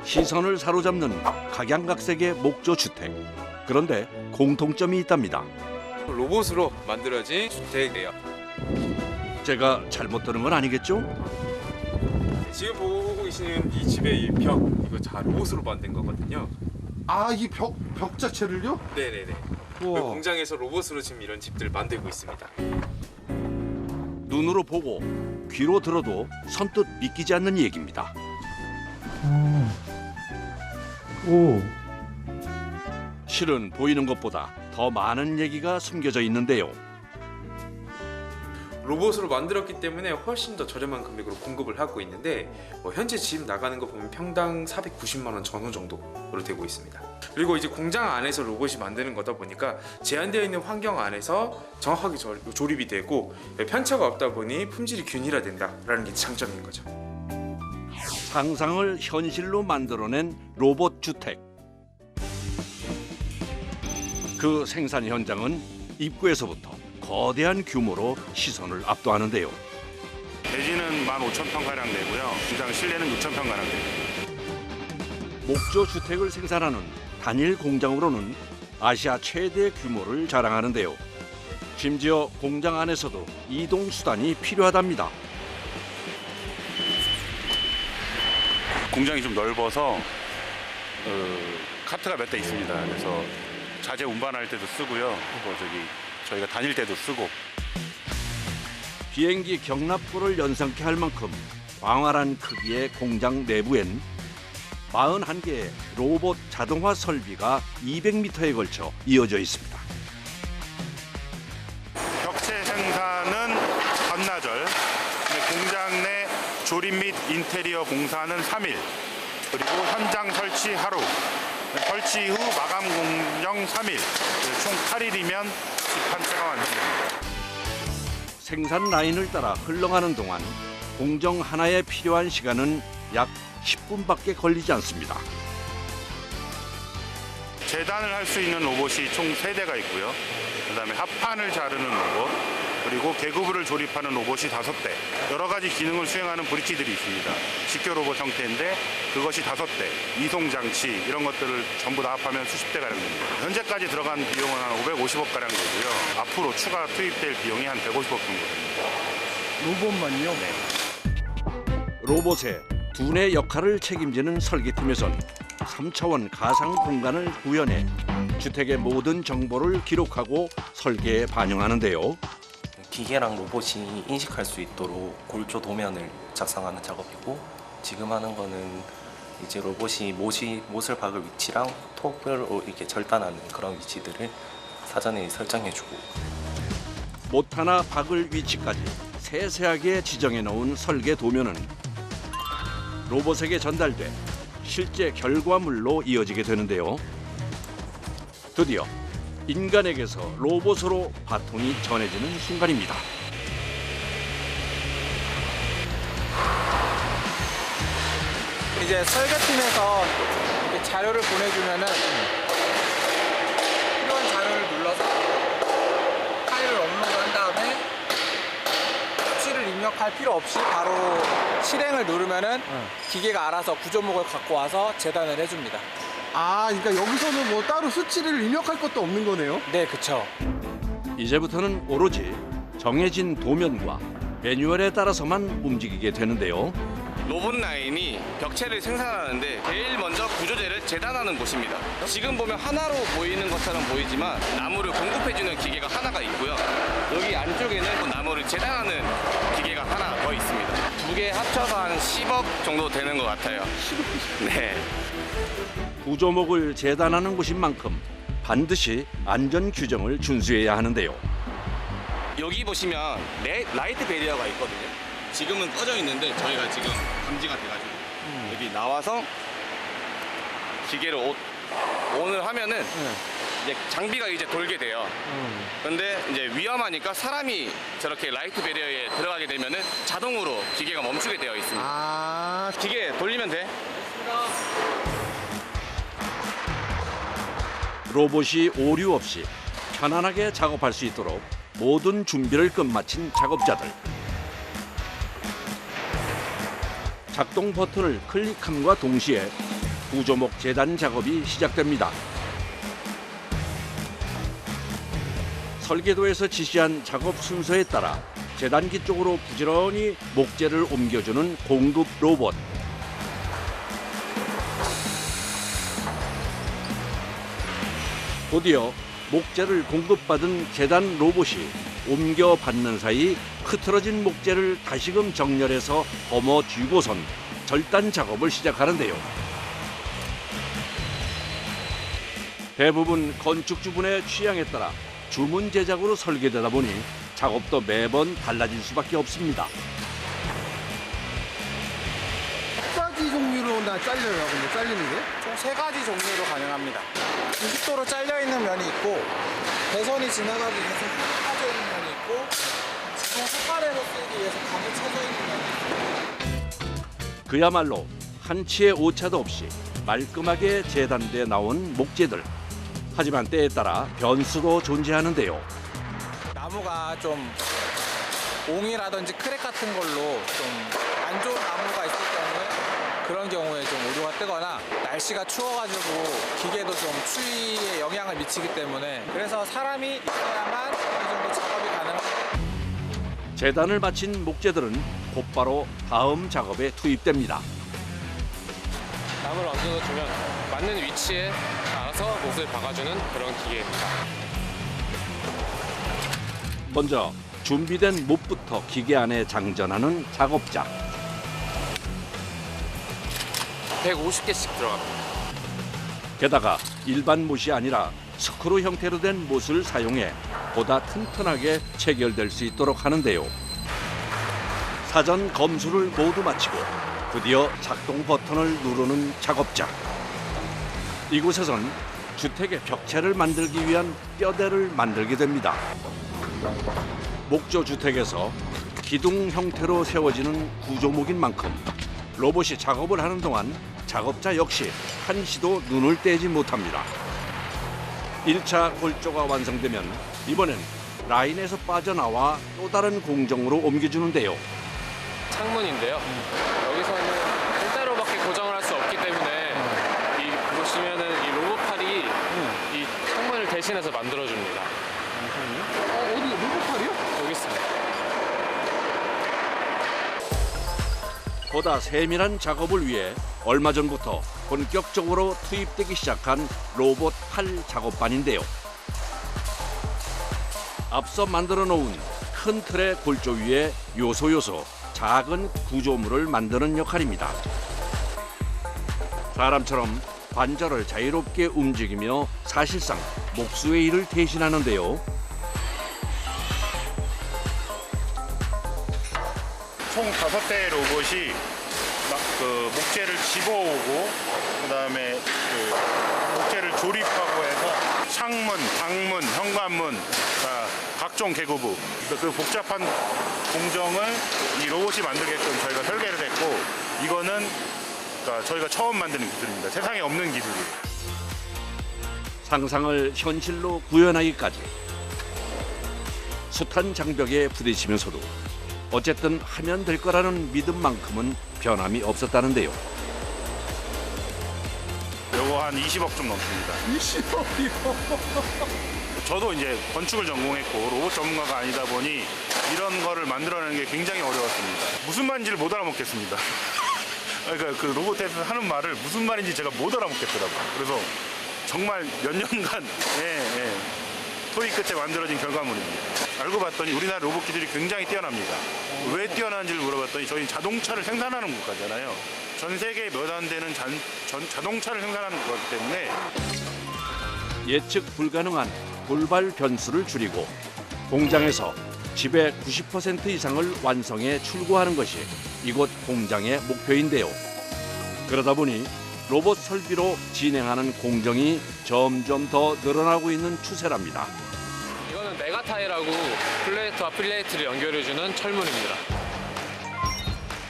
시선을 사로잡는 각양각색의 목조 주택. 그런데 공통점이 있답니다. 로봇으로 만들어진 주택이에요. 제가 잘못 들은 건 아니겠죠? 지금 보고 계시는 이 집의 이 벽, 이거 다 로봇으로 만든 거거든요. 아, 이 벽 자체를요? 네네네. 우와. 공장에서 로봇으로 지금 이런 집들 만들고 있습니다. 눈으로 보고 귀로 들어도 선뜻 믿기지 않는 얘기입니다. 오. 실은 보이는 것보다 더 많은 얘기가 숨겨져 있는데요. 로봇으로 만들었기 때문에 훨씬 더 저렴한 금액으로 공급을 하고 있는데 현재 집 나가는 거 보면 평당 490만 원 전후 정도로 되고 있습니다. 그리고 이제 공장 안에서 로봇이 만드는 거다 보니까 제한되어 있는 환경 안에서 정확하게 조립이 되고 편차가 없다 보니 품질이 균일화된다라는 게 장점인 거죠. 상상을 현실로 만들어낸 로봇 주택. 그 생산 현장은 입구에서부터 거대한 규모로 시선을 압도하는데요. 대지는 15,000평가량 되고요. 공장 실내는 6,000평가량 됩니다. 목조 주택을 생산하는 단일 공장으로는 아시아 최대 규모를 자랑하는데요. 심지어 공장 안에서도 이동 수단이 필요하답니다. 공장이 좀 넓어서 카트가 몇 대 있습니다. 그래서 자재 운반할 때도 쓰고요. 저희가 다닐 때도 쓰고. 비행기 경납고를 연상케 할 만큼 광활한 크기의 공장 내부엔 41개의 로봇 자동화 설비가 200m에 걸쳐 이어져 있습니다. 벽체 생산은 반나절, 공장 내 조립 및 인테리어 공사는 3일, 그리고 현장 설치 하루, 설치 후 마감 공정 3일, 총 8일이면 집 한 채가 완성됩니다. 생산 라인을 따라 흘러가는 동안 공정 하나에 필요한 시간은 약 10분밖에 걸리지 않습니다. 재단을 할 수 있는 로봇이 총 3대가 있고요. 그다음에 합판을 자르는 로봇, 그리고 개구부를 조립하는 로봇이 5대. 여러 가지 기능을 수행하는 브릿지들이 있습니다. 직교 로봇 형태인데 그것이 5대. 이송 장치 이런 것들을 전부 다 합하면 수십 대가량 됩니다. 현재까지 들어간 비용은 한 550억 가량 되고요. 앞으로 추가 투입될 비용이 한 150억 정도 됩니다. 로봇만요? 네. 로봇의 두뇌 역할을 책임지는 설계팀에선 3차원 가상 공간을 구현해 주택의 모든 정보를 기록하고 설계에 반영하는데요. 기계랑 로봇이 인식할 수 있도록 골조 도면을 작성하는 작업이고, 지금 하는 거는 이제 로봇이 못을 박을 위치랑 톱으로 이렇게 절단하는 그런 위치들을 사전에 설정해주고, 못 하나 박을 위치까지 세세하게 지정해 놓은 설계 도면은 로봇에게 전달돼 실제 결과물로 이어지게 되는데요. 드디어 인간에게서 로봇으로 바통이 전해지는 순간입니다. 이제 설계팀에서 이렇게 자료를 보내주면은 필요한 자료를 눌러서 파일을 업로드한 다음에 수치를 입력할 필요 없이 바로 실행을 누르면은 기계가 알아서 구조목을 갖고 와서 재단을 해줍니다. 아, 그러니까 여기서는 뭐 따로 수치를 입력할 것도 없는 거네요? 네, 그쵸. 이제부터는 오로지 정해진 도면과 매뉴얼에 따라서만 움직이게 되는데요. 로봇 라인이 벽체를 생산하는데 제일 먼저 구조재를 재단하는 곳입니다. 지금 보면 하나로 보이는 것처럼 보이지만 나무를 공급해주는 기계가 하나가 있고요. 여기 안쪽에는 나무를 재단하는 기계가 하나 더 있습니다. 두 개 합쳐서 한 10억 정도 되는 것 같아요. 네. 구조목을 재단하는 곳인 만큼 반드시 안전 규정을 준수해야 하는데요. 여기 보시면 라이트 베리어가 있거든요. 지금은 꺼져 있는데 저희가 지금 감지가 돼가지고 여기 나와서 기계를 온을 하면은 이제 장비가 이제 돌게 돼요. 그런데 이제 위험하니까 사람이 저렇게 라이트 베리어에 들어가게 되면은 자동으로 기계가 멈추게 되어 있습니다. 아, 기계 돌리면 돼. 로봇이 오류 없이 편안하게 작업할 수 있도록 모든 준비를 끝마친 작업자들. 작동 버튼을 클릭함과 동시에 구조목 재단 작업이 시작됩니다. 설계도에서 지시한 작업 순서에 따라 재단기 쪽으로 부지런히 목재를 옮겨주는 공급 로봇. 곧이어 목재를 공급받은 재단 로봇이 옮겨받는 사이 흐트러진 목재를 다시금 정렬해서 거머쥐고선 절단 작업을 시작하는데요. 대부분 건축주분의 취향에 따라 주문 제작으로 설계되다 보니 작업도 매번 달라질 수밖에 없습니다. 몇 가지 종류로 나 잘려요. 근데 잘리는 게? 총 3가지 종류로 가능합니다. 90도로 잘려 있는 면이 있고 배선이 지나가기 위해서 흩어져 있는 면이 있고 지금 색깔에서 쓰기 위해서 감을 쳐져 있는 면이 있고 그야말로 한치의 오차도 없이 말끔하게 재단돼 나온 목재들. 하지만 때에 따라 변수도 존재하는데요. 나무가 좀 옹이라든지 크랙 같은 걸로 좀 안 좋은 나무가 있을 경우에 그런 경우에 좀 오류가 뜨거나 날씨가 추워가지고 기계도 좀 추위에 영향을 미치기 때문에 그래서 사람이 있어야만 어느 정도 작업이 가능합니다. 재단을 마친 목재들은 곧바로 다음 작업에 투입됩니다. 나무를 얹어주면 맞는 위치에 알아서 못을 박아주는 그런 기계입니다. 먼저 준비된 못부터 기계 안에 장전하는 작업자. 150개씩 들어갑니다. 게다가 일반 못이 아니라 스크루 형태로 된 못을 사용해 보다 튼튼하게 체결될 수 있도록 하는데요. 사전 검수를 모두 마치고 드디어 작동 버튼을 누르는 작업자. 이곳에선 주택의 벽체를 만들기 위한 뼈대를 만들게 됩니다. 목조 주택에서 기둥 형태로 세워지는 구조목인 만큼 로봇이 작업을 하는 동안 작업자 역시 한시도 눈을 떼지 못합니다. 1차 골조가 완성되면 이번엔 라인에서 빠져나와 또 다른 공정으로 옮겨주는데요. 창문인데요. 여기서는 일자로밖에 고정을 할 수 없기 때문에 이 보시면은 이 로봇팔이 이 창문을 대신해서 만들어줍니다. 어디 로봇팔이요? 여기 있습니다. 보다 세밀한 작업을 위해 얼마 전부터 본격적으로 투입되기 시작한 로봇 팔 작업반인데요. 앞서 만들어 놓은 큰 틀의 골조 위에 요소 작은 구조물을 만드는 역할입니다. 사람처럼 관절을 자유롭게 움직이며 사실상 목수의 일을 대신하는데요. 총 5대의 로봇이 그 목재를 집어오고 그다음에 그 목재를 조립하고 해서 창문, 방문, 현관문, 각종 개구부 그 복잡한 공정을 이 로봇이 만들게끔 저희가 설계를 했고 이거는 저희가 처음 만드는 기술입니다. 세상에 없는 기술이에요. 상상을 현실로 구현하기까지 숱한 장벽에 부딪히면서도 어쨌든 하면 될 거라는 믿음만큼은 변함이 없었다는데요. 요거 한 20억 좀 넘습니다. 20억이요? 저도 이제 건축을 전공했고 로봇 전문가가 아니다 보니 이런 거를 만들어내는 게 굉장히 어려웠습니다. 무슨 말인지를 못 알아먹겠습니다. 그러니까 그 로봇에서 하는 말을 무슨 말인지 제가 못 알아먹겠더라고요. 그래서 정말 몇 년간 토의 끝에 만들어진 결과물입니다. 알고 봤더니 우리나라 로봇 기술이 굉장히 뛰어납니다. 왜 뛰어나는지를 물어봤더니 저희 자동차를 생산하는 국가잖아요. 전 세계에 몇 안 되는 자동차를 생산하는 국가이기 때문에 예측 불가능한 돌발 변수를 줄이고 공장에서 집의 90% 이상을 완성해 출고하는 것이 이곳 공장의 목표인데요. 그러다 보니 로봇 설비로 진행하는 공정이 점점 더 늘어나고 있는 추세랍니다. 이거는 메가타이라고 플레이트와 플레이트를 연결해주는 철문입니다.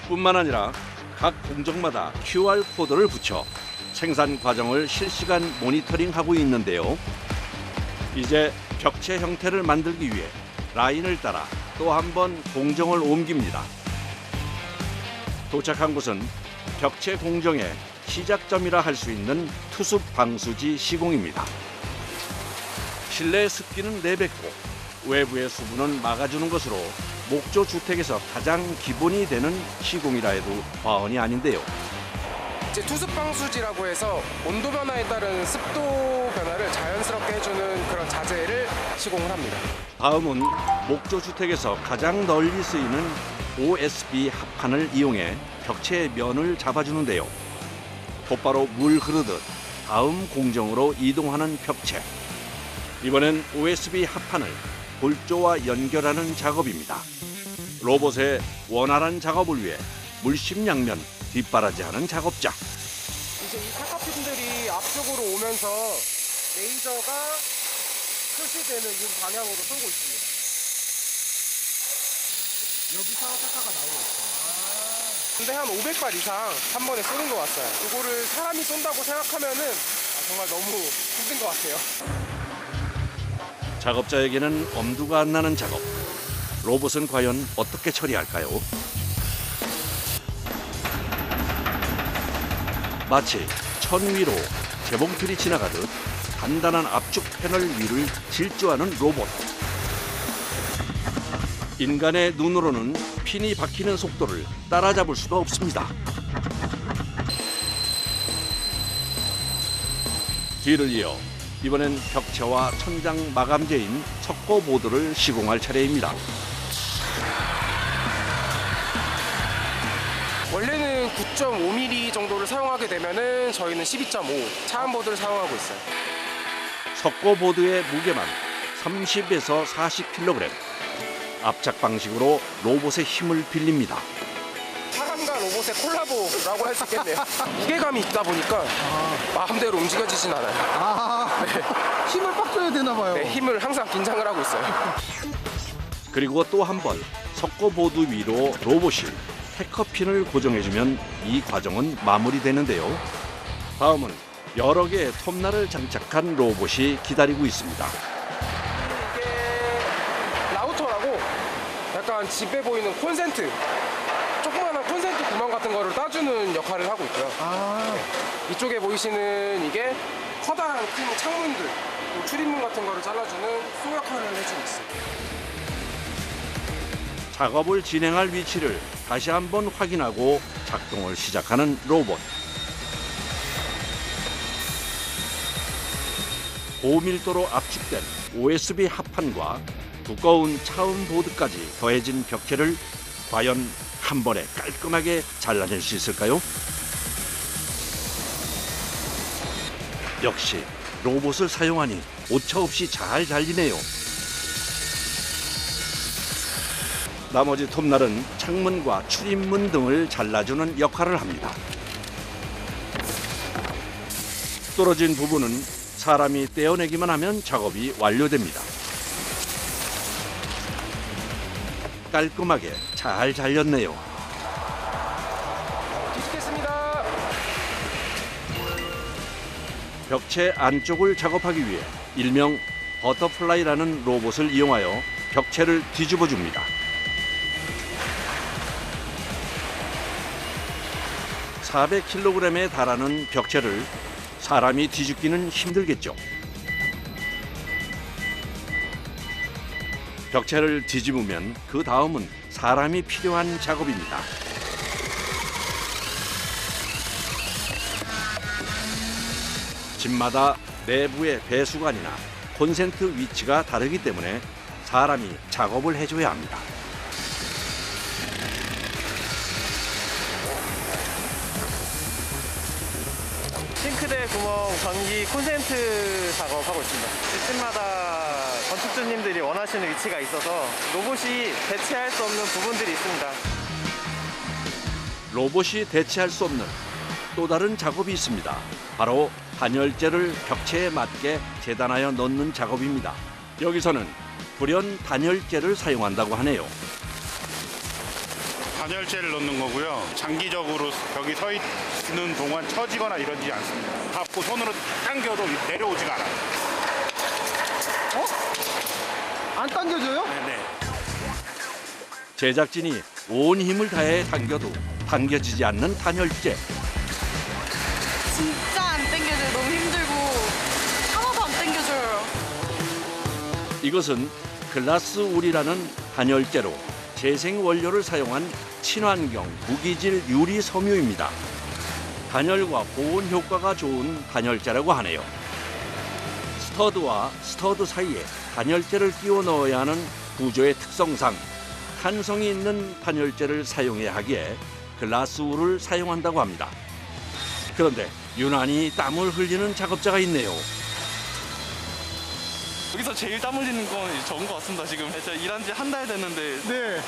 뿐만 아니라 각 공정마다 QR코드를 붙여 생산 과정을 실시간 모니터링하고 있는데요. 이제 벽체 형태를 만들기 위해 라인을 따라 또 한 번 공정을 옮깁니다. 도착한 곳은 벽체 공정에 시작점이라 할 수 있는 투습 방수지 시공입니다. 실내 습기는 내뱉고 외부의 수분은 막아주는 것으로 목조 주택에서 가장 기본이 되는 시공이라 해도 과언이 아닌데요. 이제 투습 방수지라고 해서 온도 변화에 따른 습도 변화를 자연스럽게 해주는 그런 자재를 시공을 합니다. 다음은 목조 주택에서 가장 널리 쓰이는 OSB 합판을 이용해 벽체의 면을 잡아주는데요. 곧바로 물 흐르듯 다음 공정으로 이동하는 벽체. 이번엔 OSB 합판을 골조와 연결하는 작업입니다. 로봇의 원활한 작업을 위해 물심양면 뒷바라지하는 작업자. 이제 이 착화핀들이 앞쪽으로 오면서 레이저가 표시되는 이 방향으로 쏘고 있습니다. 여기서 착화가 나오고 있어요. 근데 한 500발 이상 한 번에 쏘는 것 같아요. 이거를 사람이 쏜다고 생각하면은 정말 너무 힘든 것 같아요. 작업자에게는 엄두가 안 나는 작업. 로봇은 과연 어떻게 처리할까요? 마치 천 위로 재봉틀이 지나가듯 단단한 압축 패널 위를 질주하는 로봇. 인간의 눈으로는 핀이 박히는 속도를 따라잡을 수가 없습니다. 뒤를 이어 이번엔 벽체와 천장 마감재인 석고보드를 시공할 차례입니다. 원래는 9.5mm 정도를 사용하게 되면은 저희는 12.5 차음보드를 사용하고 있어요. 석고보드의 무게만 30에서 40kg. 압착 방식으로 로봇의 힘을 빌립니다. 사람과 로봇의 콜라보라고 할 수 있겠네요. 무게감이 있다 보니까 마음대로 움직여지진 않아요. 힘을 빡 줘야 되나 봐요. 네, 힘을 항상 긴장을 하고 있어요. 그리고 또 한 번 석고보드 위로 로봇이 태커핀을 고정해주면 이 과정은 마무리되는데요. 다음은 여러 개의 톱날을 장착한 로봇이 기다리고 있습니다. 이게 라우터라고 약간 집에 보이는 콘센트, 조그마한 콘센트 구멍 같은 거를 따주는 역할을 하고 있고요. 네. 이쪽에 보이시는 이게 커다란 큰 창문들, 출입문 같은 거를 잘라주는 소 역할을 해주고 있어요. 작업을 진행할 위치를 다시 한번 확인하고 작동을 시작하는 로봇. 고밀도로 압축된 OSB 합판과 두꺼운 차음보드까지 더해진 벽체를 과연 한 번에 깔끔하게 잘라낼 수 있을까요? 역시 로봇을 사용하니 오차없이 잘 잘리네요. 나머지 톱날은 창문과 출입문 등을 잘라주는 역할을 합니다. 떨어진 부분은 사람이 떼어내기만 하면 작업이 완료됩니다. 깔끔하게 잘 잘렸네요. 뒤집겠습니다. 벽체 안쪽을 작업하기 위해 일명 버터플라이라는 로봇을 이용하여 벽체를 뒤집어 줍니다. 400kg에 달하는 벽체를 사람이 뒤집기는 힘들겠죠. 벽체를 뒤집으면 그 다음은 사람이 필요한 작업입니다. 집마다 내부의 배수관이나 콘센트 위치가 다르기 때문에 사람이 작업을 해줘야 합니다. 싱크대 구멍 전기 콘센트 작업하고 있습니다. 집집마다 건축주님들이 원하시는 위치가 있어서 로봇이 대체할 수 없는 부분들이 있습니다. 로봇이 대체할 수 없는 또 다른 작업이 있습니다. 바로 단열재를 벽체에 맞게 재단하여 넣는 작업입니다. 여기서는 불연 단열재를 사용한다고 하네요. 단열재를 넣는 거고요. 장기적으로 벽이 서 있는 동안 처지거나 이러지 않습니다. 밟고 손으로 당겨도 내려오지가 않아요. 안 당겨져요? 네. 제작진이 온 힘을 다해 당겨도 당겨지지 않는 단열재. 진짜 안 당겨져요. 너무 힘들고 하나도 안 당겨져요. 이것은 글라스 울이라는 단열재로 재생 원료를 사용한 친환경 무기질 유리 섬유입니다. 단열과 보온 효과가 좋은 단열재라고 하네요. 스터드와 스터드 사이에 단열재를 끼워 넣어야 하는 구조의 특성상 탄성이 있는 단열재를 사용해야 하기에 글라스 울을 사용한다고 합니다. 그런데 유난히 땀을 흘리는 작업자가 있네요. 여기서 제일 땀 흘리는 건 저인 것 같습니다. 지금 제가 일한 지 한 달 됐는데 네.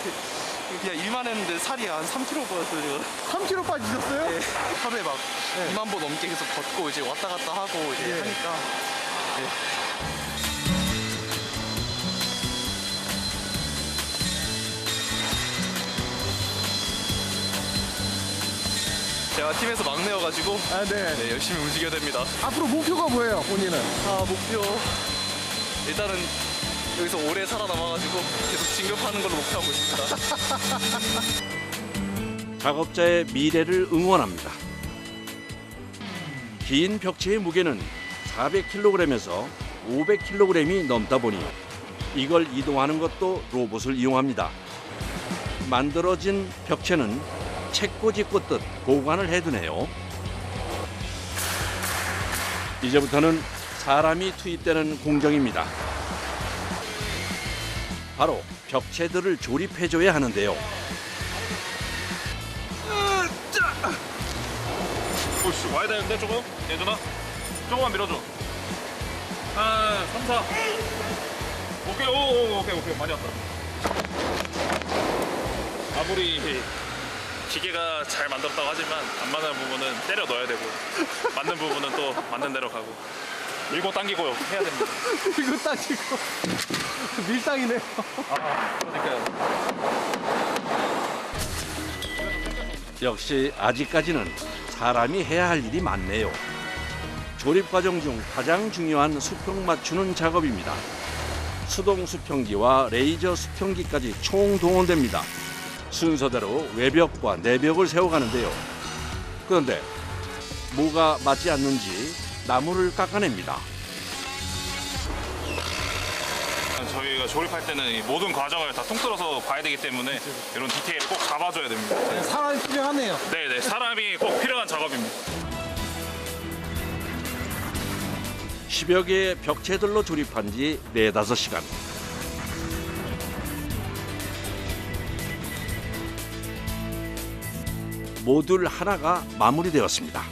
그냥 일만 했는데 살이 한 3kg 빠졌어요. 지금. 3kg 빠지셨어요? 네. 하루에 막 네. 2만 보 넘게 계속 걷고 이제 왔다 갔다 하고 이제 네. 하니까. 네. 제가 팀에서 막내여가지고 아, 네. 네, 열심히 움직여야 됩니다. 앞으로 목표가 뭐예요, 본인은? 목표 일단은 여기서 오래 살아남아가지고 계속 진급하는 걸로 목표하고 있습니다. 작업자의 미래를 응원합니다. 긴 벽체의 무게는 400kg에서 500kg이 넘다 보니 이걸 이동하는 것도 로봇을 이용합니다. 만들어진 벽체는 책꽂이 꽂듯 보관을 해두네요. 이제부터는 사람이 투입되는 공정입니다. 바로 벽체들을 조립해줘야 하는데요. 오씨 와야 되는데 조금? 예준아? 조금만 밀어줘. 하나 3, 4 오케이 오케이 많이 왔다. 아무리 기계가 잘 만들었다고 하지만 안 맞는 부분은 때려 넣어야 되고 맞는 부분은 또 맞는 대로 가고 밀고 당기고 해야 됩니다. 이거 따지고 밀당이네요. 그러니까요. 역시 아직까지는 사람이 해야 할 일이 많네요. 조립 과정 중 가장 중요한 수평 맞추는 작업입니다. 수동 수평기와 레이저 수평기까지 총동원됩니다. 순서대로 외벽과 내벽을 세워가는데요. 그런데 뭐가 맞지 않는지 나무를 깎아냅니다. 저희가 조립할 때는 이 모든 과정을 다 통틀어서 봐야 되기 때문에 이런 디테일을 꼭 잡아줘야 됩니다. 사람이 필요하네요. 네네, 사람이 꼭 필요한 작업입니다. 10여 개의 벽체들로 조립한 지 4-5시간. 모듈 하나가 마무리되었습니다.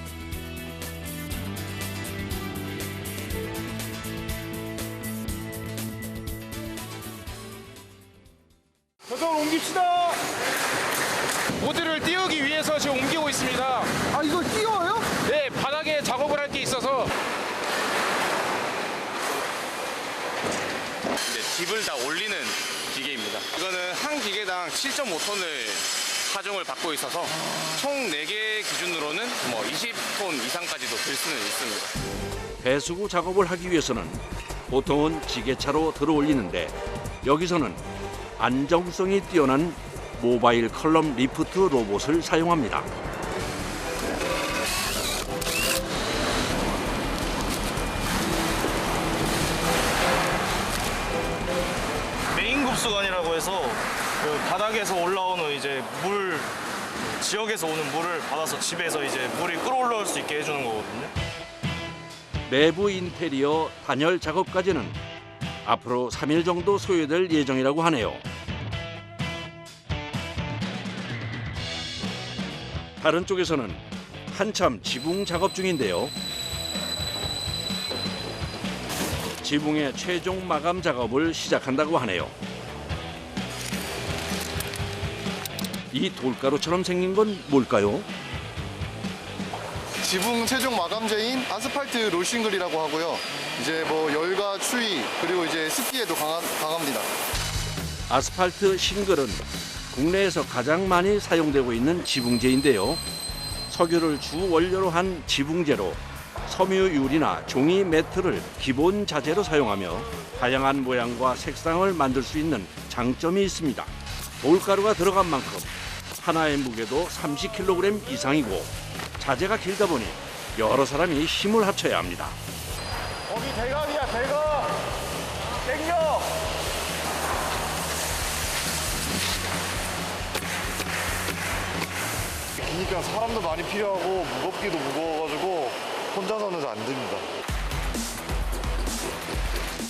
벽을 옮깁시다. 모듈을 띄우기 위해서 지금 옮기고 있습니다. 아, 이걸 띄워요? 네, 바닥에 작업을 할 게 있어서. 이제 집을 다 올리는 기계입니다. 이거는 한 기계당 7.5톤을 하중을 받고 있어서 총 4개 기준으로는 뭐 20톤 이상까지도 들 수는 있습니다. 배수구 작업을 하기 위해서는 보통은 지게차로 들어올리는데 여기서는 안정성이 뛰어난 모바일 컬럼 리프트 로봇을 사용합니다. 메인 급수관이라고 해서 그 바닥에서 올라오는 이제 물 지역에서 오는 물을 받아서 집에서 이제 물이 끌어올라올 수 있게 해주는 거거든요. 내부 인테리어 단열 작업까지는 앞으로 3일 정도 소요될 예정이라고 하네요. 다른 쪽에서는 한참 지붕 작업 중인데요. 지붕의 최종 마감 작업을 시작한다고 하네요. 이 돌가루처럼 생긴 건 뭘까요? 지붕 최종 마감재인 아스팔트 롤싱글이라고 하고요. 이제 뭐 열과 추위 그리고 이제 습기에도 강합니다. 아스팔트 싱글은 국내에서 가장 많이 사용되고 있는 지붕재인데요. 석유를 주 원료로 한 지붕재로 섬유유리나 종이 매트를 기본 자재로 사용하며 다양한 모양과 색상을 만들 수 있는 장점이 있습니다. 돌가루가 들어간 만큼 하나의 무게도 30kg 이상이고 자재가 길다 보니 여러 사람이 힘을 합쳐야 합니다. 거기 대각이야, 대각. 땡겨. 기니까 사람도 많이 필요하고 무겁기도 무거워가지고 혼자서는 안 됩니다.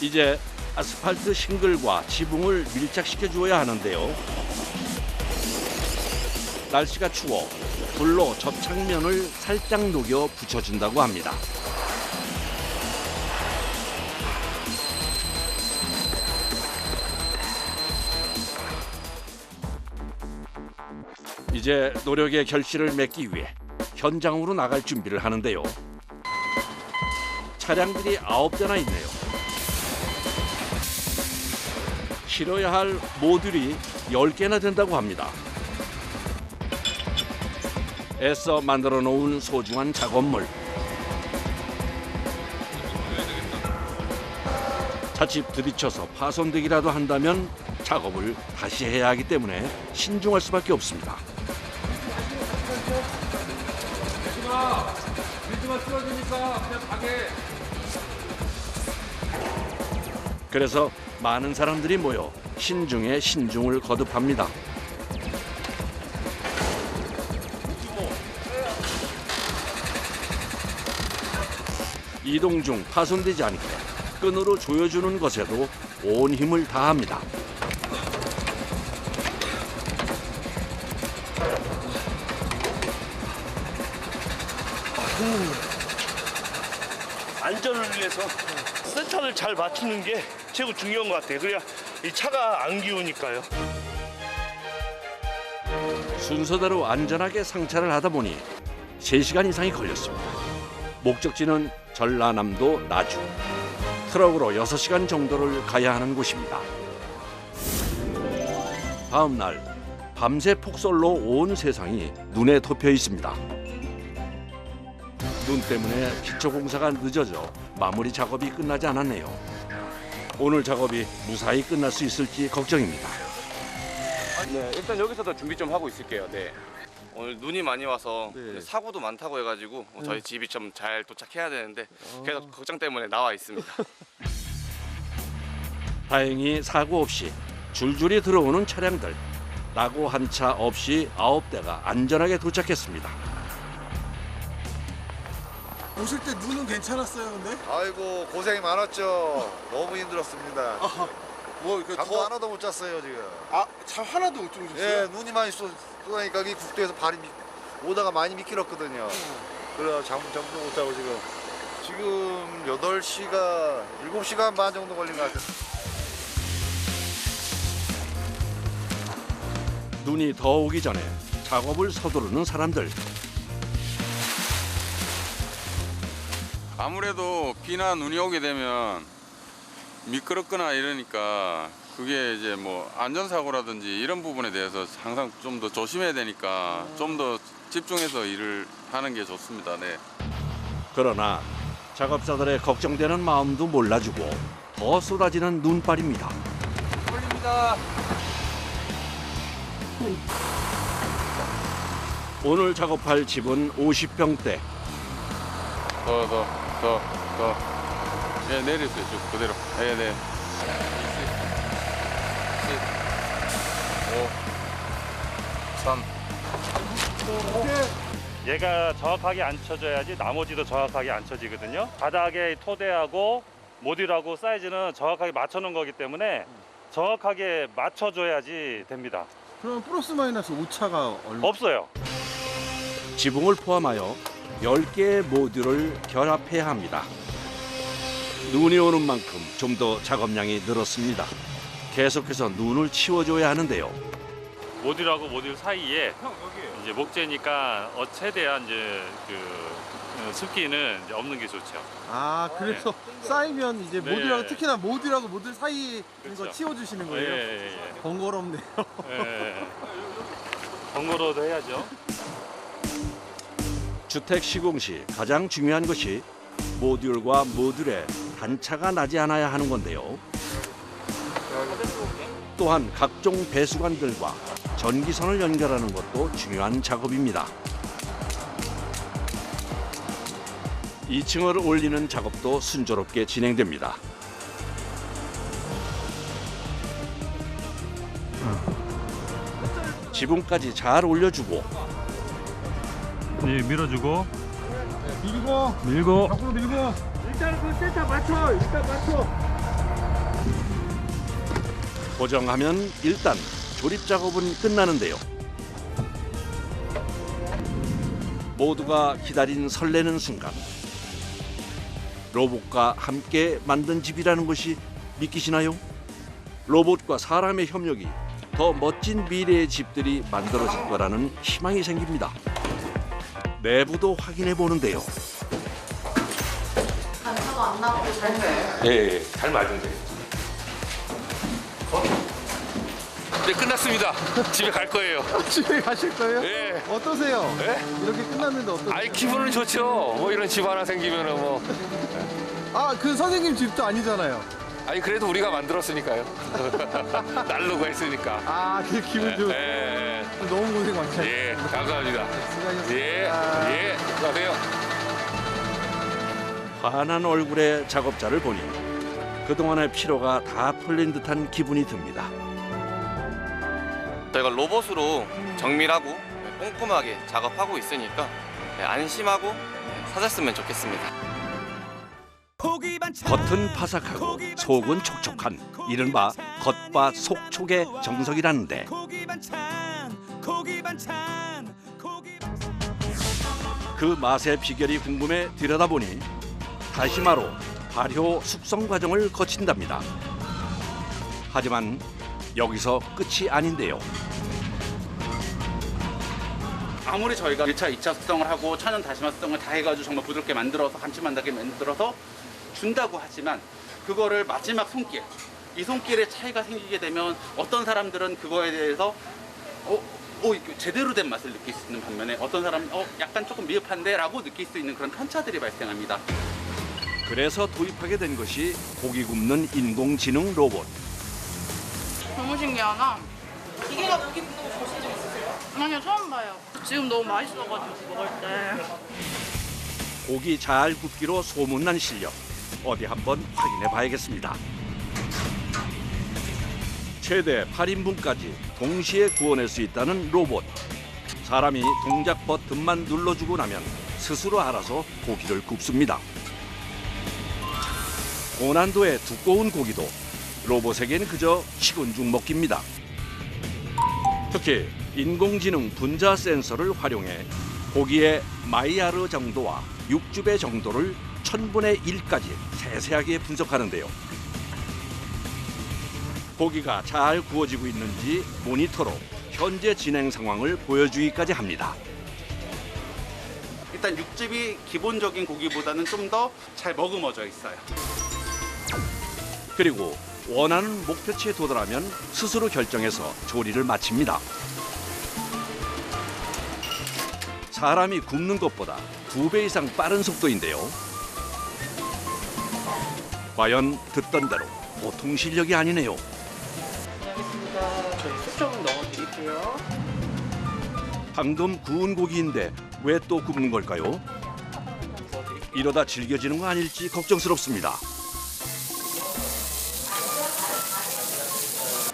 이제 아스팔트 싱글과 지붕을 밀착시켜 주어야 하는데요. 날씨가 추워 불로 접착면을 살짝 녹여 붙여준다고 합니다. 이제 노력의 결실을 맺기 위해 현장으로 나갈 준비를 하는데요. 차량들이 9대나 있네요. 실어야 할 모듈이 10개나 된다고 합니다. 애써 만들어 놓은 소중한 작업물. 자칫 들이쳐서 파손되기라도 한다면 작업을 다시 해야 하기 때문에 신중할 수밖에 없습니다. 밀지마 쓰러지니까 그냥 가게. 그래서 많은 사람들이 모여 신중에 신중을 거듭합니다. 이동 중 파손되지 않게 끈으로 조여주는 것에도 온 힘을 다합니다. 안전을 위해서 센터를 잘 맞추는 게 최고 중요한 것 같아요. 그래야 이 차가 안 기우니까요. 순서대로 안전하게 상차를 하다 보니 3시간 이상이 걸렸습니다. 목적지는 전라남도 나주. 트럭으로 6시간 정도를 가야 하는 곳입니다. 다음 날 밤새 폭설로 온 세상이 눈에 덮여 있습니다. 눈 때문에 기초 공사가 늦어져 마무리 작업이 끝나지 않았네요. 오늘 작업이 무사히 끝날 수 있을지 걱정입니다. 네, 일단 여기서도 준비 좀 하고 있을게요. 네. 오늘 눈이 많이 와서 사고도 많다고 해가지고 저희 집이 좀 잘 도착해야 되는데 계속 걱정 때문에 나와 있습니다. 다행히 사고 없이 줄줄이 들어오는 차량들. 나고 한 차 없이 9대가 안전하게 도착했습니다. 오실 때 눈은 괜찮았어요, 근데? 아이고 고생이 많았죠. 너무 힘들었습니다. 잠도 하나도 못 잤어요 지금. 잠 하나도 못 주무셨어요? 예, 눈이 많이 쏟아니까 이 국도에서 발이 오다가 많이 미끄럽거든요. 그래 잠도 못 자고 지금 8시간, 7시간 반 정도 걸린 것 같아요. 눈이 더 오기 전에 작업을 서두르는 사람들. 아무래도 비나 눈이 오게 되면 미끄럽거나 이러니까 그게 이제 뭐 안전사고라든지 이런 부분에 대해서 항상 좀 더 조심해야 되니까 좀 더 집중해서 일을 하는 게 좋습니다. 네. 그러나 작업자들의 걱정되는 마음도 몰라주고 더 쏟아지는 눈발입니다. 올립니다. 오늘 작업할 집은 50평대. 더. 예, 내리세요. 쭉 그대로. 네. 10, 5, 3. 얘가 정확하게 앉혀져야지 나머지도 정확하게 앉혀지거든요. 바닥에 토대하고 모듈하고 사이즈는 정확하게 맞춰놓은 거기 때문에 정확하게 맞춰줘야지 됩니다. 그럼 플러스 마이너스 오차가 얼마? 없어요. 지붕을 포함하여 10개의 모듈을 결합해야 합니다. 눈이 오는 만큼 좀 더 작업량이 늘었습니다. 계속해서 눈을 치워줘야 하는데요. 모듈하고 모듈 사이에 이제 목재니까 최대한 이제 그 습기는 이제 없는 게 좋죠. 그래서 쌓이면 이제 네. 모듈하고 특히나 모듈하고 모듈 사이에 있는 거 그렇죠. 치워주시는 거예요? 예. 번거롭네요. 번거로워도 해야죠. 주택 시공 시 가장 중요한 것이 모듈과 모듈의 단차가 나지 않아야 하는 건데요. 또한 각종 배수관들과 전기선을 연결하는 것도 중요한 작업입니다. 2층을 올리는 작업도 순조롭게 진행됩니다. 지붕까지 잘 올려주고 네, 밀어주고 밀고 밖으로 밀고. 일단 그 센터 맞춰. 일단 맞춰. 고정하면 일단 조립 작업은 끝나는데요. 모두가 기다린 설레는 순간. 로봇과 함께 만든 집이라는 것이 믿기시나요? 로봇과 사람의 협력이 더 멋진 미래의 집들이 만들어질 거라는 희망이 생깁니다. 내부도 확인해 보는데요. 단차도 안 나고 잘 돼요. 예, 잘 맞은데. 네, 끝났습니다. 집에 갈 거예요. 집에 가실 거예요? 예. 어떠세요? 예? 이렇게 끝났는데 어떠세요? 아이, 기분은 좋죠. 뭐 이런 집 하나 생기면은 뭐. 그 선생님 집도 아니잖아요. 아니, 그래도 우리가 만들었으니까요. 날로가 했으니까. 그 기분 좋. 예. 너무 고생 많죠. 예, 감사합니다. 수고하셨습니다. 예, 수고하세요. 환한 얼굴의 작업자를 보니 그동안의 피로가 다 풀린 듯한 기분이 듭니다. 저희가 로봇으로 정밀하고 꼼꼼하게 작업하고 있으니까 안심하고 사셨으면 좋겠습니다. 겉은 바삭하고 속은 촉촉한 이른바 겉바 속촉의 정석이라는데 그 맛의 비결이 궁금해 들여다보니 다시마로 발효 숙성 과정을 거친답니다. 하지만 여기서 끝이 아닌데요. 아무리 저희가 1차, 2차 숙성을 하고 천연 다시마 숙성을 다 해가지고 정말 부드럽게 만들어서 감칠맛나게 만들어서 준다고 하지만 그거를 마지막 손길, 이 손길에 차이가 생기게 되면 어떤 사람들은 그거에 대해서 제대로 된 맛을 느낄 수 있는 반면에 어떤 사람은 약간 조금 미흡한데 라고 느낄 수 있는 그런 편차들이 발생합니다. 그래서 도입하게 된 것이 고기 굽는 인공지능 로봇. 너무 신기하다. 기계가 고기 굽는 거 보신 적 있으세요? 아니요, 처음 봐요. 지금 너무 맛있어가지고 먹을 때. 고기 잘 굽기로 소문난 실력. 어디 한번 확인해 봐야겠습니다. 최대 8인분까지 동시에 구워낼 수 있다는 로봇. 사람이 동작 버튼만 눌러주고 나면 스스로 알아서 고기를 굽습니다. 고난도의 두꺼운 고기도 로봇에겐 그저 식은 죽 먹기입니다. 특히 인공지능 분자 센서를 활용해 고기의 마이야르 정도와 육즙의 정도를 1000분의 1까지 세세하게 분석하는데요. 고기가 잘 구워지고 있는지 모니터로 현재 진행 상황을 보여주기까지 합니다. 일단 육즙이 기본적인 고기보다는 좀 더 잘 머금어져 있어요. 그리고 원하는 목표치에 도달하면 스스로 결정해서 조리를 마칩니다. 사람이 굽는 것보다 2배 이상 빠른 속도인데요. 과연 듣던 대로 보통 실력이 아니네요. 알겠습니다. 저희 숙점 넣어드릴게요. 방금 구운 고기인데 왜 또 굽는 걸까요? 이러다 질겨지는 거 아닐지 걱정스럽습니다.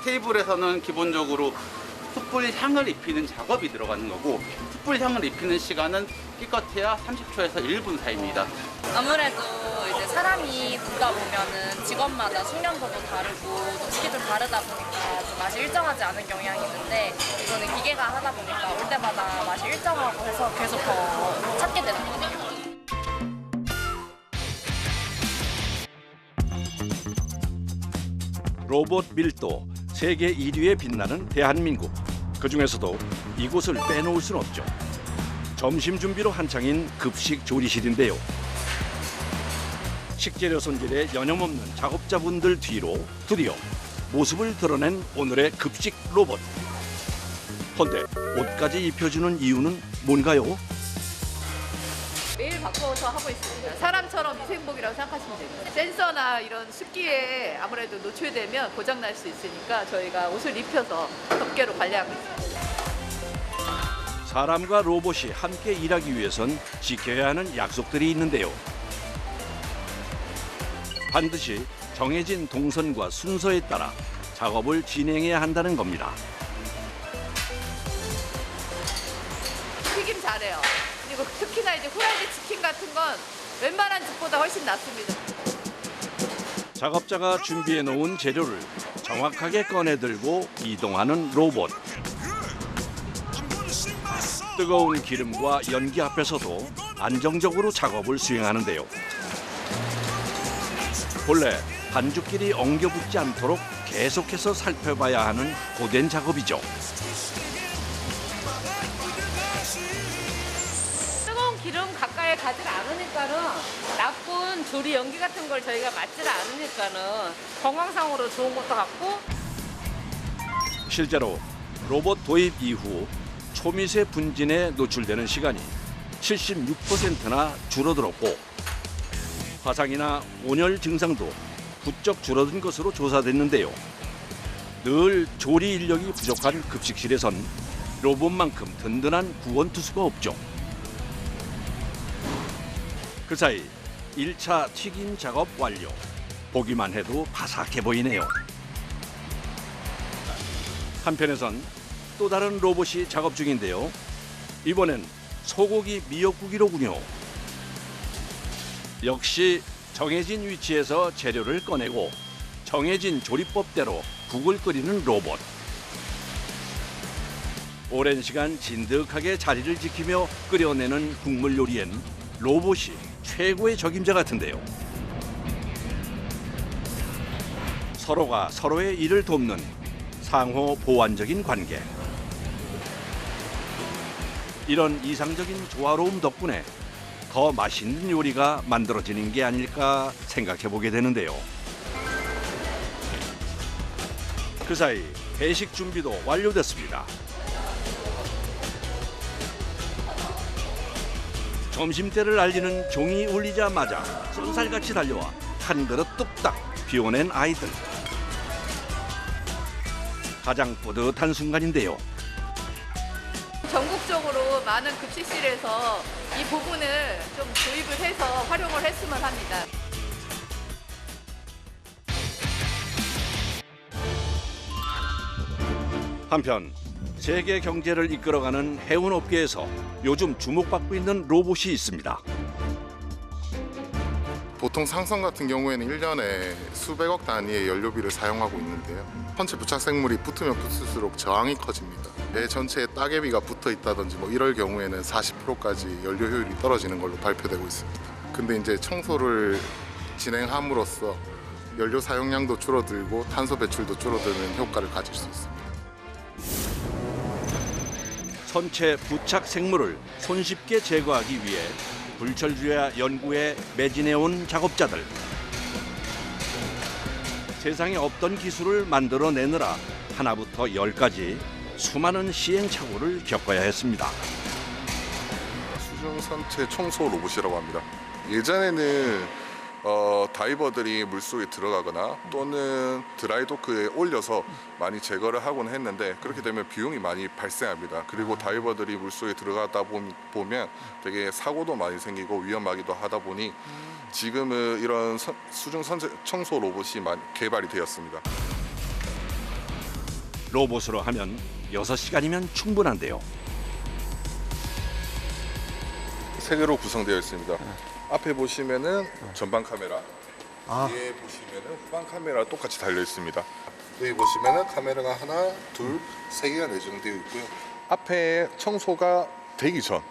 테이블에서는 기본적으로 숯불 향을 입히는 작업이 들어가는 거고 숯불 향을 입히는 시간은 기껏해야 30초에서 1분 사이입니다. 아무래도 이제 사람이 굽다 보면은 직업마다 숙련도도 다르고 또 시기도 다르다 보니까 좀 맛이 일정하지 않은 경향이 있는데 이거는 기계가 하다 보니까 올 때마다 맛이 일정하고 해서 계속 더 찾게 되는 거거든요. 로봇 밀도 세계 1위에 빛나는 대한민국. 그중에서도 이곳을 빼놓을 순 없죠. 점심 준비로 한창인 급식 조리실인데요. 식재료 손질에 여념없는 작업자분들 뒤로 드디어 모습을 드러낸 오늘의 급식 로봇. 헌데 옷까지 입혀주는 이유는 뭔가요? 매일 바꿔서 하고 있습니다. 사람처럼 위생복이라고 생각하시면 됩니다. 센서나 이런 습기에 아무래도 노출되면 고장날 수 있으니까 저희가 옷을 입혀서 덮개로 관리하고 있습니다. 사람과 로봇이 함께 일하기 위해선 지켜야 하는 약속들이 있는데요. 반드시 정해진 동선과 순서에 따라 작업을 진행해야 한다는 겁니다. 튀김 잘해요. 그리고 특히나 이제 후라이드 치킨 같은 건 웬만한 집보다 훨씬 낫습니다. 작업자가 준비해 놓은 재료를 정확하게 꺼내 들고 이동하는 로봇. 뜨거운 기름과 연기 앞에서도 안정적으로 작업을 수행하는데요. 본래 반죽끼리 엉겨붙지 않도록 계속해서 살펴봐야 하는 고된 작업이죠. 뜨거운 기름 가까이 가지 않으니까는 나쁜 조리 연기 같은 걸 저희가 맞지 않으니까는 건강상으로 좋은 것도 같고. 실제로 로봇 도입 이후 초미세 분진에 노출되는 시간이 76%나 줄어들었고 화상이나 온열 증상도 부쩍 줄어든 것으로 조사됐는데요. 늘 조리 인력이 부족한 급식실에선 로봇만큼 든든한 구원투수가 없죠. 그 사이 1차 튀김 작업 완료. 보기만 해도 바삭해 보이네요. 한편에선 또 다른 로봇이 작업 중인데요. 이번엔 소고기 미역국이로군요. 역시 정해진 위치에서 재료를 꺼내고 정해진 조리법대로 국을 끓이는 로봇. 오랜 시간 진득하게 자리를 지키며 끓여내는 국물 요리엔 로봇이 최고의 적임자 같은데요. 서로가 서로의 일을 돕는 상호 보완적인 관계. 이런 이상적인 조화로움 덕분에 더 맛있는 요리가 만들어지는 게 아닐까 생각해 보게 되는데요. 그 사이 배식 준비도 완료됐습니다. 점심때를 알리는 종이 울리자마자 쏜살같이 달려와 한 그릇 뚝딱 비워낸 아이들. 가장 뿌듯한 순간인데요. 전국적으로 많은 급식실에서 이 부분을 좀 도입을 해서 활용을 했으면 합니다. 한편 세계 경제를 이끌어가는 해운업계에서 요즘 주목받고 있는 로봇이 있습니다. 보통 상선 같은 경우에는 1년에 수백억 단위의 연료비를 사용하고 있는데요. 선체 부착 생물이 붙으면 붙을수록 저항이 커집니다. 배 전체에 따개비가 붙어 있다든지 이럴 경우에는 40%까지 연료 효율이 떨어지는 걸로 발표되고 있습니다. 근데 이제 청소를 진행함으로써 연료 사용량도 줄어들고 탄소 배출도 줄어드는 효과를 가질 수 있습니다. 선체 부착 생물을 손쉽게 제거하기 위해 불철주야 연구에 매진해온 작업자들. 세상에 없던 기술을 만들어내느라 하나부터 10까지 수많은 시행착오를 겪어야 했습니다. 수중 선체 청소 로봇이라고 합니다. 예전에는 다이버들이 물속에 들어가거나 또는 드라이도크에 올려서 많이 제거를 하곤 했는데 그렇게 되면 비용이 많이 발생합니다. 그리고 다이버들이 물속에 들어가다 보면 되게 사고도 많이 생기고 위험하기도 하다 보니 지금은 이런 수중 선체 청소 로봇이 많이 개발이 되었습니다. 로봇으로 하면 6시간이면 충분한데요. 3개로 구성되어 있습니다. 앞에 보시면은 전방 카메라, 뒤에 보시면은 후방 카메라 똑같이 달려 있습니다. 여기 보시면은 카메라가 하나, 둘, 3개가 내장되어 있고요. 앞에 청소가 되기 전,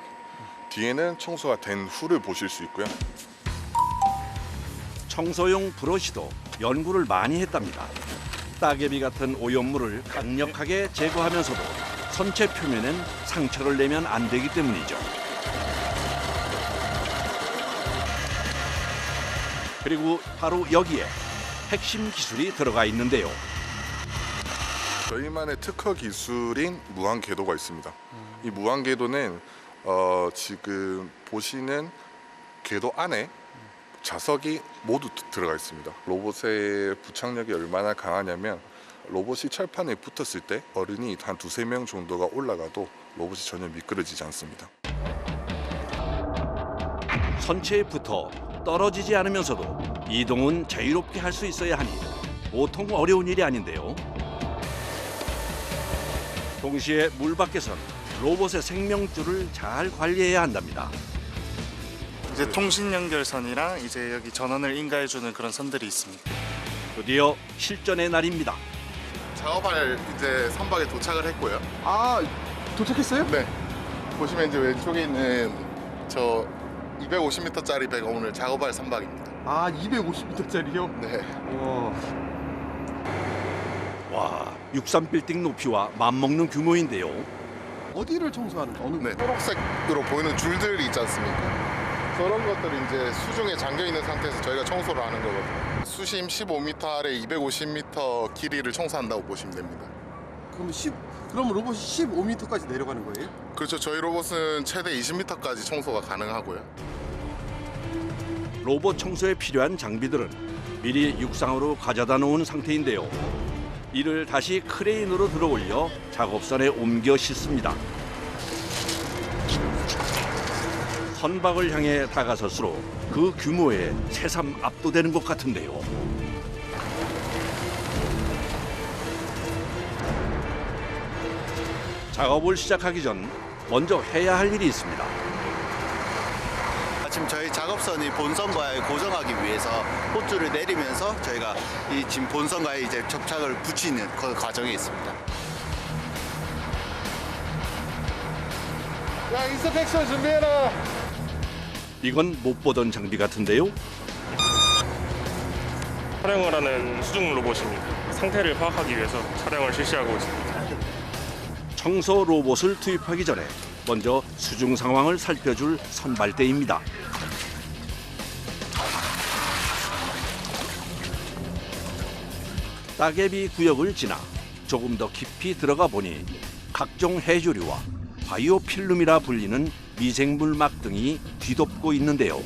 뒤에는 청소가 된 후를 보실 수 있고요. 청소용 브러쉬도 연구를 많이 했답니다. 따개비 같은 오염물을 강력하게 제거하면서도 선체 표면엔 상처를 내면 안 되기 때문이죠. 그리고 바로 여기에 핵심 기술이 들어가 있는데요. 저희만의 특허 기술인 무한궤도가 있습니다. 이 무한궤도는 지금 보시는 궤도 안에 자석이 모두 들어가 있습니다. 로봇의 부착력이 얼마나 강하냐면 로봇이 철판에 붙었을 때 어른이 한 2~3명 정도가 올라가도 로봇이 전혀 미끄러지지 않습니다. 선체에 붙어 떨어지지 않으면서도 이동은 자유롭게 할 수 있어야 하니 보통 어려운 일이 아닌데요. 동시에 물 밖에선 로봇의 생명줄을 잘 관리해야 한답니다. 이제 통신 연결선이랑 이제 여기 전원을 인가해주는 그런 선들이 있습니다. 드디어 실전의 날입니다. 작업할 이제 선박에 도착을 했고요. 아, 도착했어요? 네. 보시면 이제 왼쪽에 있는 저 250m짜리 배가 오늘 작업할 선박입니다. 아, 250m짜리요? 네. 와, 63빌딩 높이와 맞먹는 규모인데요. 어디를 청소하는 거? 네. 초록색으로 보이는 줄들이 있지 않습니까? 그런 것들이 이제 수중에 잠겨 있는 상태에서 저희가 청소를 하는 거거든요. 수심 15m 아래 250m 길이를 청소한다고 보시면 됩니다. 그럼 로봇이 15m까지 내려가는 거예요? 그렇죠. 저희 로봇은 최대 20m까지 청소가 가능하고요. 로봇 청소에 필요한 장비들은 미리 육상으로 가져다 놓은 상태인데요. 이를 다시 크레인으로 들어올려 작업선에 옮겨 싣습니다. 선박을 향해 다가설수록 그 규모에 새삼 압도되는 것 같은데요. 작업을 시작하기 전 먼저 해야 할 일이 있습니다. 지금 저희 작업선이 본선과에 고정하기 위해서 호줄을 내리면서 저희가 이 지금 본선과에 이제 접착을 붙이는 그 과정에 있습니다. 야, 인스펙션 준비해라. 이건 못 보던 장비 같은데요. 촬영을 하는 수중 로봇입니다. 상태를 파악하기 위해서 촬영을 실시하고 있습니다. 청소 로봇을 투입하기 전에 먼저 수중 상황을 살펴줄 선발대입니다. 따개비 구역을 지나 조금 더 깊이 들어가 보니 각종 해조류와 바이오필름이라 불리는 미생물막 등이 뒤덮고 있는데요.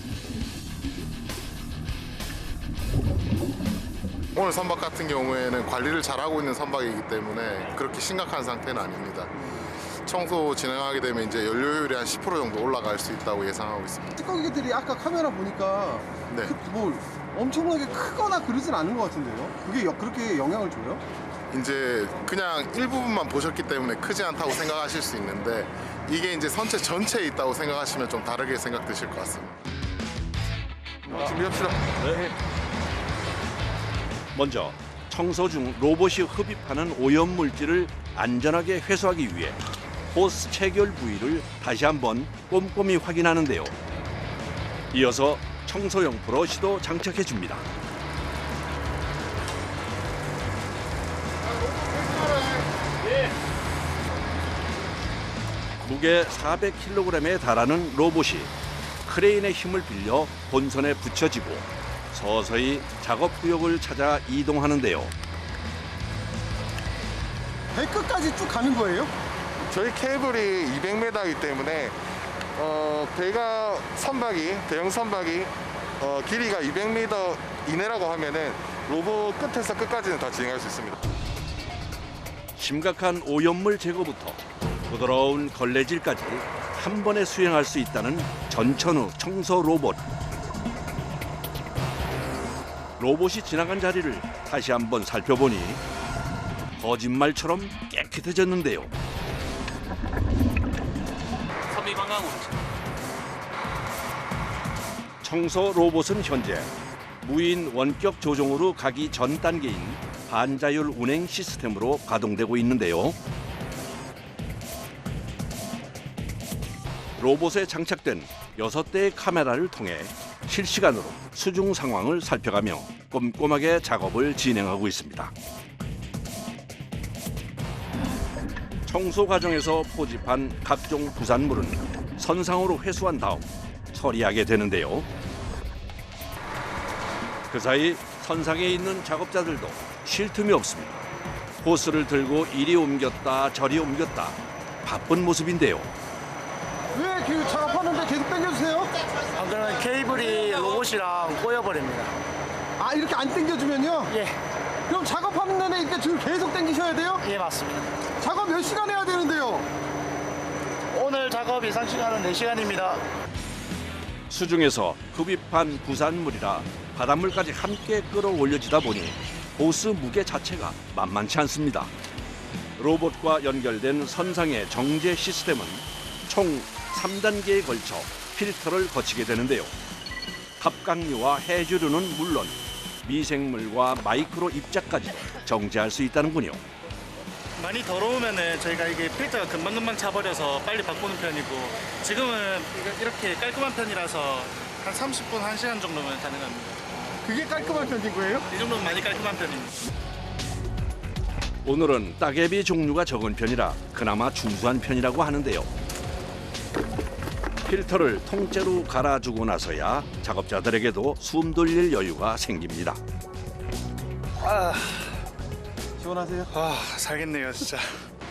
오늘 선박 같은 경우에는 관리를 잘하고 있는 선박이기 때문에 그렇게 심각한 상태는 아닙니다. 청소 진행하게 되면 이제 연료율이 한 10% 정도 올라갈 수 있다고 예상하고 있습니다. 찌꺼기들이 아까 카메라 보니까 네. 뭐 엄청나게 크거나 그러진 않은 것 같은데요? 그게 그렇게 영향을 줘요? 이제 그냥 일부분만 보셨기 때문에 크지 않다고 생각하실 수 있는데 이게 이제 선체 전체에 있다고 생각하시면 좀 다르게 생각되실 것 같습니다. 준비합시다. 네. 먼저 청소 중 로봇이 흡입하는 오염 물질을 안전하게 회수하기 위해 호스 체결 부위를 다시 한번 꼼꼼히 확인하는데요. 이어서 청소용 브러쉬도 장착해 줍니다. 무게 400kg에 달하는 로봇이 크레인의 힘을 빌려 본선에 붙여지고 서서히 작업 구역을 찾아 이동하는데요. 배 끝까지 쭉 가는 거예요? 저희 케이블이 200m이기 때문에 배가 대형 선박이 길이가 200m 이내라고 하면은 로봇 끝에서 끝까지는 다 진행할 수 있습니다. 심각한 오염물 제거부터 부드러운 걸레질까지 한 번에 수행할 수 있다는 전천후 청소 로봇. 로봇이 지나간 자리를 다시 한번 살펴보니 거짓말처럼 깨끗해졌는데요. 청소 로봇은 현재 무인 원격 조종으로 가기 전 단계인 반자율 운행 시스템으로 가동되고 있는데요. 로봇에 장착된 6대의 카메라를 통해 실시간으로 수중 상황을 살펴가며 꼼꼼하게 작업을 진행하고 있습니다. 청소 과정에서 포집한 각종 부산물은 선상으로 회수한 다음 처리하게 되는데요. 그 사이 선상에 있는 작업자들도 쉴 틈이 없습니다. 호스를 들고 이리 옮겼다 저리 옮겼다 바쁜 모습인데요. 왜 그 작업하는데 계속 당겨주세요? 안 그러면 케이블이 로봇이랑 꼬여버립니다. 아, 이렇게 안 당겨주면요? 예. 그럼 작업하는 내내 이렇게 줄 계속 당기셔야 돼요? 예, 맞습니다. 작업 몇 시간 해야 되는데요? 오늘 작업 예상 시간은 4시간입니다. 수중에서 흡입한 부산물이라 바닷물까지 함께 끌어올려지다 보니 호스 무게 자체가 만만치 않습니다. 로봇과 연결된 선상의 정제 시스템은 총 3단계에 걸쳐 필터를 거치게 되는데요. 갑각류와 해조류는 물론 미생물과 마이크로 입자까지 정제할 수 있다는군요. 많이 더러우면은 저희가 이게 필터가 금방금방 차버려서 빨리 바꾸는 편이고, 지금은 이렇게 깔끔한 편이라서 한 30분, 1시간 정도면 가능합니다. 그게 깔끔한 편인 거예요? 이 정도면 많이 깔끔한 편입니다. 오늘은 따개비 종류가 적은 편이라 그나마 준수한 편이라고 하는데요. 필터를 통째로 갈아주고 나서야 작업자들에게도 숨 돌릴 여유가 생깁니다. 시원하세요? 살겠네요, 진짜.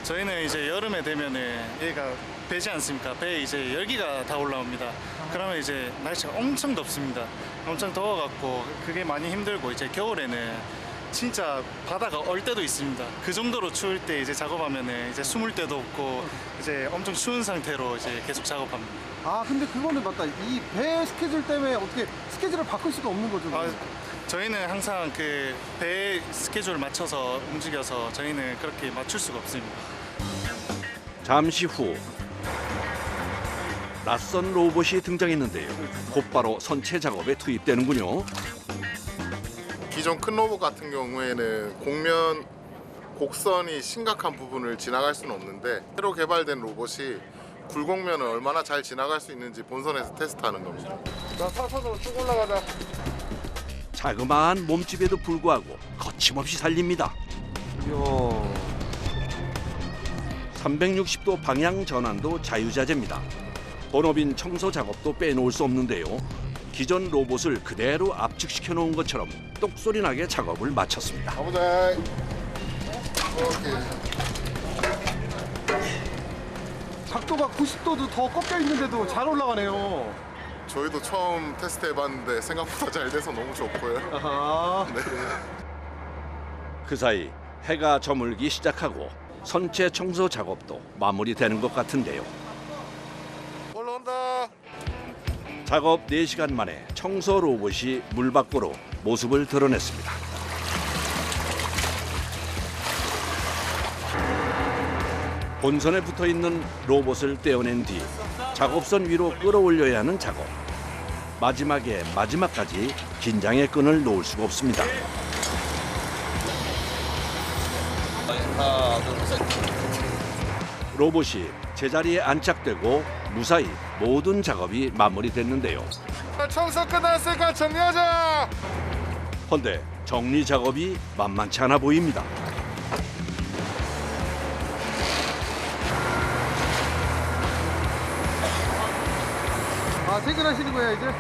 저희는 이제 여름에 되면은 얘가 배지 않습니까? 배에 이제 열기가 다 올라옵니다. 그러면 이제 날씨가 엄청 덥습니다. 엄청 더워갖고 그게 많이 힘들고, 이제 겨울에는 진짜 바다가 얼 때도 있습니다. 그 정도로 추울 때 이제 작업하면은 이제 숨을 데도 없고 이제 엄청 추운 상태로 이제 계속 작업합니다. 아 근데 그거는 맞다. 이 배 스케줄 때문에 어떻게 스케줄을 바꿀 수가 없는 거죠? 저희는 항상 그 배 스케줄 맞춰서 움직여서 저희는 그렇게 맞출 수가 없습니다. 잠시 후 낯선 로봇이 등장했는데요. 곧바로 선체 작업에 투입되는군요. 기존 큰 로봇 같은 경우에는 곡면 곡선이 심각한 부분을 지나갈 수는 없는데, 새로 개발된 로봇이 굴곡면을 얼마나 잘 지나갈 수 있는지 본선에서 테스트하는 겁니다. 자, 사선으로 쭉 올라가자. 자그마한 몸집에도 불구하고 거침없이 살립니다. 360도 방향 전환도 자유자재입니다. 본업인 청소 작업도 빼놓을 수 없는데요. 기존 로봇을 그대로 압축시켜 놓은 것처럼 똑소리 나게 작업을 마쳤습니다. 가보자. 오케이. 각도가 90도도 더 꺾여 있는데도 잘 올라가네요. 저희도 처음 테스트 해봤는데 생각보다 잘 돼서 너무 좋고요. 네. 그 사이 해가 저물기 시작하고 선체 청소 작업도 마무리되는 것 같은데요. 올라온다. 작업 4시간 만에 청소 로봇이 물 밖으로 모습을 드러냈습니다. 본선에 붙어있는 로봇을 떼어낸 뒤 작업선 위로 끌어올려야 하는 작업. 마지막에 마지막까지 긴장의 끈을 놓을 수가 없습니다. 하나, 둘, 셋. 로봇이 제자리에 안착되고 무사히 모든 작업이 마무리됐는데요. 청소 끝났으니까 정리하자. 헌데 정리 작업이 만만치 않아 보입니다. 아, 퇴근하시는 거예요, 이제?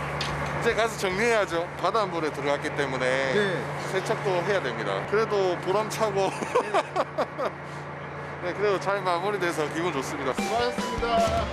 이제 가서 정리해야죠. 바닷물에 들어갔기 때문에 세척도 해야 됩니다. 그래도 보람차고 네, 그래도 잘 마무리돼서 기분 좋습니다. 수고하셨습니다.